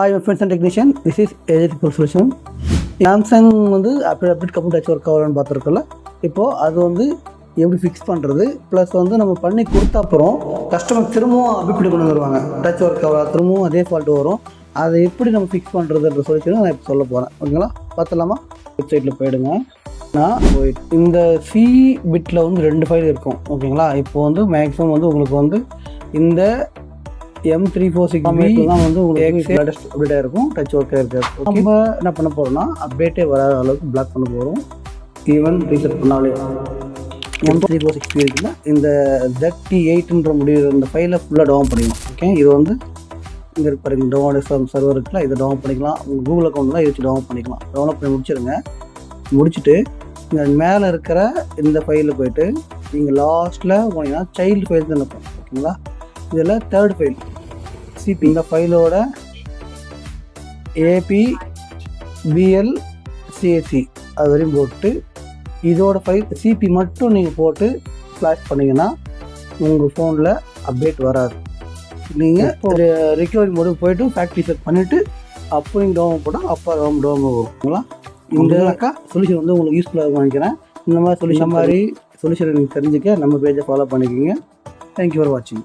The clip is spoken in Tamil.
Hi, my friends and technician. This is AJ Solution. Samsung வந்து அப்டேட் கம்ப்யூட்டர் டச் ஒர்க் ஆகலான்னு பார்த்துருக்கல. இப்போது அது வந்து எப்படி ஃபிக்ஸ் பண்ணுறது, ப்ளஸ் வந்து நம்ம பண்ணி கொடுத்த அப்புறம் கஸ்டமர் திரும்பவும் அப்டேட் கொண்டு வருவாங்க. டச் ஒர்க் ஆகலாம், திரும்பவும் அதே ஃபால்ட்டு வரும். அதை எப்படி நம்ம ஃபிக்ஸ் பண்ணுறதுன்ற சொல்லிட்டு நான் இப்போ சொல்ல போகிறேன். ஓகேங்களா, பார்த்துலாமா? வெப்சைட்டில் போயிடுங்க. நான் இந்த சி பிட்டில் வந்து 2 ஃபைல் இருக்கும். ஓகேங்களா, இப்போ வந்து மேக்ஸிமம் வந்து உங்களுக்கு வந்து இந்த M346 தான் வந்து உங்களுக்கு லேட்டஸ்ட் அப்டேட்டாக இருக்கும். டச் ஒர்க்காக இருக்காது. நம்ம என்ன பண்ண போகிறோம்னா, அப்டேட்டே வராத அளவுக்கு பிளாக் பண்ண போகிறோம். ஈவன் ரீசெட் பண்ணாலே M346 இருக்குல்ல, இந்த ZT8ன்ற முடிவு இந்த ஃபைலை ஃபுல்லாக டவுன் பண்ணிக்கணும். ஓகே, இது வந்து இங்கே இருப்பாருங்க டவுன் சர்வர் இருக்குல்ல, இதை டவுன் பண்ணிக்கலாம். உங்கள் கூகுள் அக்கௌண்ட்லாம் இதை வச்சு டவுன் பண்ணிக்கலாம். டவுன்லோட் பண்ணி முடிச்சிடுங்க. முடிச்சுட்டு இங்கே மேலே இருக்கிற இந்த ஃபைலில் போய்ட்டு நீங்கள் லாஸ்ட்டில் போனீங்கன்னா சைல்டு ஃபைல் தான் இருக்கும். ஓகேங்களா, இதில் 3rd ஃபைல் சிபி, இந்த ஃபைலோட APBLCAC அது வரையும் போட்டு இதோட ஃபைல் சிபி மட்டும் நீங்கள் போட்டு ஃப்ளாஷ் பண்ணிங்கன்னா உங்கள் ஃபோனில் அப்டேட் வராது. நீங்கள் ஒரு ரிகவரி மோடு போய்ட்டு ஃபேக்ட்ரி செட் பண்ணிவிட்டு அப்போ நீங்கள் டவுன் போட்டால் அப்போ டவுன் வருங்களா. இந்த சொல்யூஷன் வந்து உங்களுக்கு யூஸ்ஃபுல்லாக இருக்கும் நினைக்கிறேன். இந்த மாதிரி சொல்யூஷன் நீங்கள் தெரிஞ்சுக்க நம்ம பேஜை ஃபாலோ பண்ணிக்கோங்க. தேங்க்யூ ஃபார் வாட்சிங்.